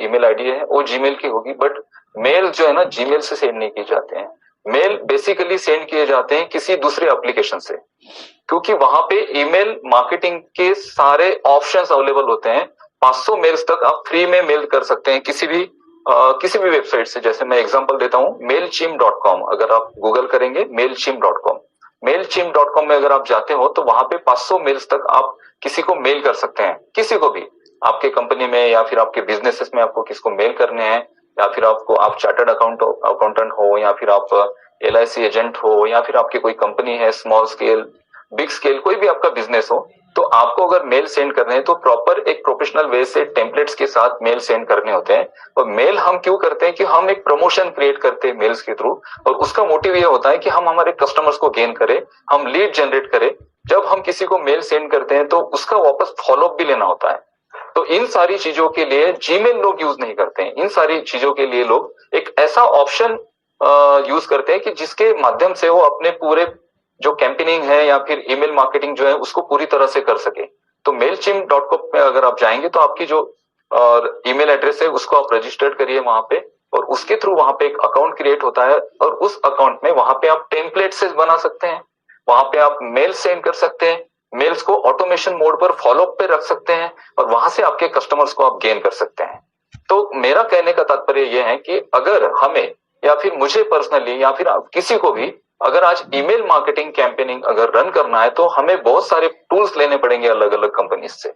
Email ID है वो Gmail की होगी, बट मेल जो है ना जीमेल से सेंड नहीं किए जाते हैं। मेल बेसिकली सेंड किए जाते हैं किसी दूसरे एप्लीकेशन से, क्योंकि वहां पे ईमेल मार्केटिंग के सारे ऑप्शंस अवेलेबल होते हैं। 500 मेल्स तक आप फ्री में मेल कर सकते हैं किसी भी वेबसाइट से। जैसे मैं एग्जांपल देता हूं, mailchimp.com, अगर आप गूगल करेंगे mailchimp.com, mailchimp.com में अगर आप जाते हो तो वहां पे 500 मेल्स तक आप किसी को मेल कर सकते हैं, किसी को भी, आपके कंपनी में या फिर आपके बिजनेसेस में आपको किसको मेल करने हैं, या फिर आप चार्टर्ड अकाउंटेंट हो, या फिर आप LIC एजेंट हो, या फिर आपकी कोई कंपनी है, स्मॉल स्केल, बिग स्केल, कोई भी आपका बिजनेस हो, तो आपको अगर मेल सेंड करने हैं तो प्रॉपर एक प्रोफेशनल वे से टेम्पलेट्स के साथ मेल सेंड करने होते हैं। और मेल हम क्यों करते हैं कि हम एक प्रमोशन क्रिएट करते हैं मेल्स के थ्रू, और उसका मोटिव ये होता है कि हम हमारे कस्टमर्स को गेन करें, हम लीड जनरेट करें। जब हम किसी को मेल सेंड करते हैं तो उसका वापस फॉलोअप भी लेना होता है। तो इन सारी चीजों के लिए जीमेल लोग यूज नहीं करते हैं। इन सारी चीजों के लिए लोग एक ऐसा ऑप्शन यूज करते हैं कि जिसके माध्यम से वो अपने पूरे जो कैंपेनिंग है या फिर ईमेल मार्केटिंग जो है उसको पूरी तरह से कर सके। तो mailchimp.com पे अगर आप जाएंगे तो आपकी जो ईमेल एड्रेस है उसको आप रजिस्टर्ड करिए वहां पे, और उसके थ्रू वहां पे एक अकाउंट क्रिएट होता है, और उस अकाउंट में वहां पे आप टेम्पलेट से बना सकते हैं, वहां पे आप मेल सेंड कर सकते हैं, मेल्स को ऑटोमेशन मोड पर फॉलोअप पे रख सकते हैं, और वहां से आपके कस्टमर्स को आप गेन कर सकते हैं। तो मेरा कहने का तात्पर्य यह है कि अगर हमें या फिर मुझे पर्सनली या फिर किसी को भी अगर आज ईमेल मार्केटिंग कैंपेनिंग अगर रन करना है तो हमें बहुत सारे टूल्स लेने पड़ेंगे अलग अलग कंपनीज से,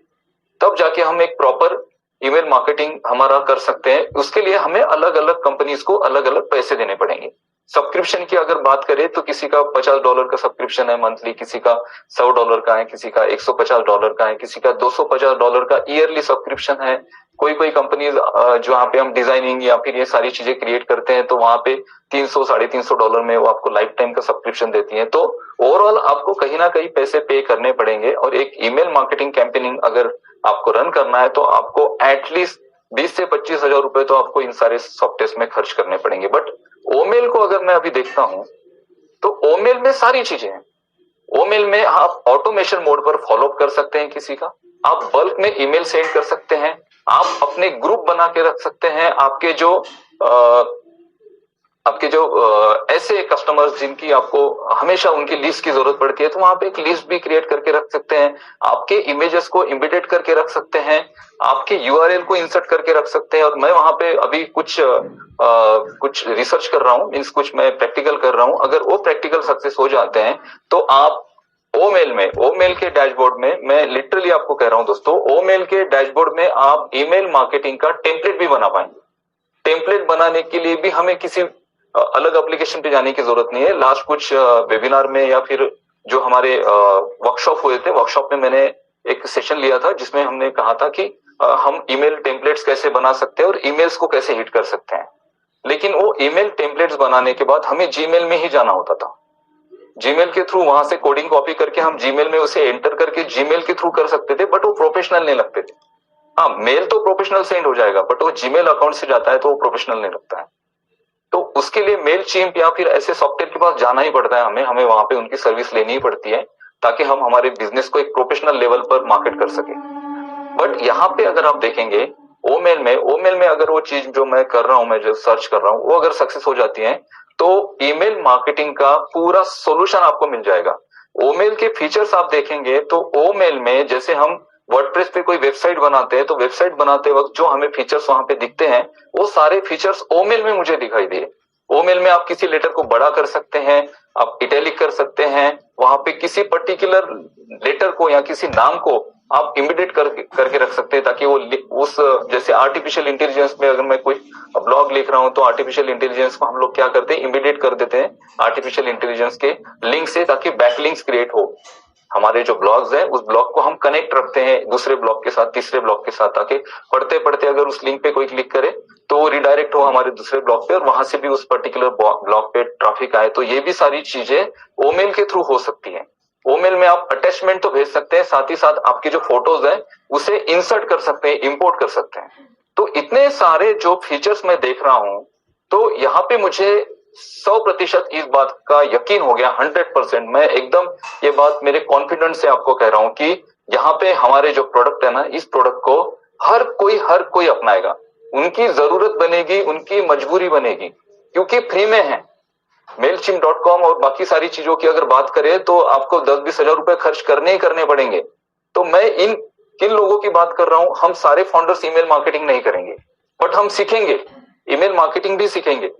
तब जाके हम एक प्रॉपर ईमेल मार्केटिंग हमारा कर सकते हैं। उसके लिए हमें अलग अलग कंपनीज को अलग अलग पैसे देने पड़ेंगे। सब्सक्रिप्शन की अगर बात करें तो किसी का $50 का सब्सक्रिप्शन है मंथली, किसी का $100 का है, किसी का $150 का है, किसी का $250 का ईयरली सब्सक्रिप्शन है। कोई कोई कंपनी जहाँ पे हम डिजाइनिंग या फिर ये सारी चीजें क्रिएट करते हैं तो वहां पे $300-350 में वो आपको लाइफ टाइम का सब्सक्रिप्शन देती है। तो ओवरऑल आपको कहीं ना कहीं पैसे पे करने पड़ेंगे, और एक ईमेल मार्केटिंग कैंपेनिंग अगर आपको रन करना है तो आपको एटलीस्ट 20 से 25 हजार रुपए तो आपको इन सारे सॉफ्टवेयर में खर्च करने पड़ेंगे। बट ओमेल को अगर मैं अभी देखता हूं तो ओमेल में सारी चीजें हैं। ओमेल में आप ऑटोमेशन मोड पर फॉलोअप कर सकते हैं किसी का, आप बल्क में ईमेल सेंड कर सकते हैं, आप अपने ग्रुप बना के रख सकते हैं। आपके जो ऐसे कस्टमर्स जिनकी आपको हमेशा उनकी लिस्ट की जरूरत पड़ती है तो वहां पे एक लिस्ट भी क्रिएट करके रख सकते हैं। आपके इमेजेस को इम्बेडेड करके रख सकते हैं, आपके URL को इंसर्ट करके रख सकते हैं। और मैं वहां पे अभी कुछ रिसर्च कर रहा हूँ, मीन्स कुछ मैं प्रैक्टिकल कर रहा हूँ। अगर वो प्रैक्टिकल सक्सेस हो जाते हैं तो आप ओमेल के डैशबोर्ड में, मैं लिटरली आपको कह रहा हूं दोस्तों, ओमेल के डैशबोर्ड में आप ईमेल मार्केटिंग का टेम्पलेट भी बना पाएंगे। टेम्पलेट बनाने के लिए भी हमें किसी अलग एप्लीकेशन पे जाने की जरूरत नहीं है। लास्ट कुछ वेबिनार में या फिर जो हमारे वर्कशॉप हुए थे, वर्कशॉप में मैंने एक सेशन लिया था जिसमें हमने कहा था कि हम ईमेल टेम्पलेट्स कैसे बना सकते हैं और ईमेल्स को कैसे हिट कर सकते हैं। लेकिन वो ईमेल टेम्पलेट्स बनाने के बाद हमें जीमेल में ही जाना होता था। जीमेल के थ्रू वहां से कोडिंग कॉपी करके हम जीमेल में उसे एंटर करके जीमेल के थ्रू कर सकते थे, बट वो प्रोफेशनल नहीं लगते थे। हाँ, मेल तो प्रोफेशनल सेंड हो जाएगा, बट वो जीमेल अकाउंट से जाता है तो वो प्रोफेशनल नहीं लगता है। तो उसके लिए मेलचिम्प या फिर ऐसे सॉफ्टवेयर के पास जाना ही पड़ता है हमें वहां पे उनकी सर्विस लेनी ही पड़ती है ताकि हम हमारे बिजनेस को एक प्रोफेशनल लेवल पर मार्केट कर सके। बट यहाँ पे अगर आप देखेंगे ओमेल में अगर वो चीज जो मैं कर रहा हूँ, मैं जो सर्च कर रहा हूँ, वो अगर सक्सेस हो जाती है तो ईमेल मार्केटिंग का पूरा सॉल्यूशन आपको मिल जाएगा। ओमेल के फीचर्स आप देखेंगे तो ओमेल में जैसे हम वर्डप्रेस पे कोई वेबसाइट बनाते हैं तो वेबसाइट बनाते वक्त जो हमें फीचर्स वहां पे दिखते हैं वो सारे फीचर्स ओमेल में मुझे दिखाई दिए। ओमेल में आप किसी लेटर को बड़ा कर सकते हैं, आप इटैलिक कर सकते हैं, वहां पे किसी पर्टिकुलर लेटर को या किसी नाम को आप इमिडिएट करके रख सकते हैं ताकि वो उस, जैसे आर्टिफिशियल इंटेलिजेंस में अगर मैं कोई ब्लॉग लिख रहा हूं तो आर्टिफिशियल इंटेलिजेंस को हम लोग क्या करते हैं, इमिडिएट कर देते हैं आर्टिफिशियल इंटेलिजेंस के लिंक से ताकि बैकलिंक्स क्रिएट हो। हमारे जो ब्लॉग्स हैं उस ब्लॉग को हम कनेक्ट रखते हैं दूसरे ब्लॉग के साथ, तीसरे ब्लॉग के साथ, ताकि पढ़ते पढ़ते अगर उस लिंक पे कोई क्लिक करे तो वो रिडायरेक्ट हो हमारे दूसरे ब्लॉग पे और वहां से भी उस पर्टिकुलर ब्लॉग पे ट्रैफिक आए। तो ये भी सारी चीजें ओमेल के थ्रू हो सकती हैं। ओमेल में आप अटैचमेंट तो भेज सकते हैं, साथ ही साथ आपकी जो फोटोज है उसे इंसर्ट कर सकते हैं, इंपोर्ट कर सकते हैं। तो इतने सारे जो फीचर्स मैं देख रहा हूं तो यहाँ पे मुझे 100% इस बात का यकीन हो गया, 100%। मैं एकदम ये बात मेरे कॉन्फिडेंस से आपको कह रहा हूं कि यहाँ पे हमारे जो प्रोडक्ट है ना, इस प्रोडक्ट को हर कोई अपनाएगा। उनकी जरूरत बनेगी, उनकी मजबूरी बनेगी, क्योंकि फ्री में है। मेलचिम्प.com और बाकी सारी चीजों की अगर बात करें तो आपको 10-20 हजार रुपए खर्च करने ही करने पड़ेंगे। तो मैं किन लोगों की बात कर रहा हूं, हम सारे फाउंडर्स ईमेल मार्केटिंग नहीं करेंगे, बट हम सीखेंगे, ईमेल मार्केटिंग भी सीखेंगे।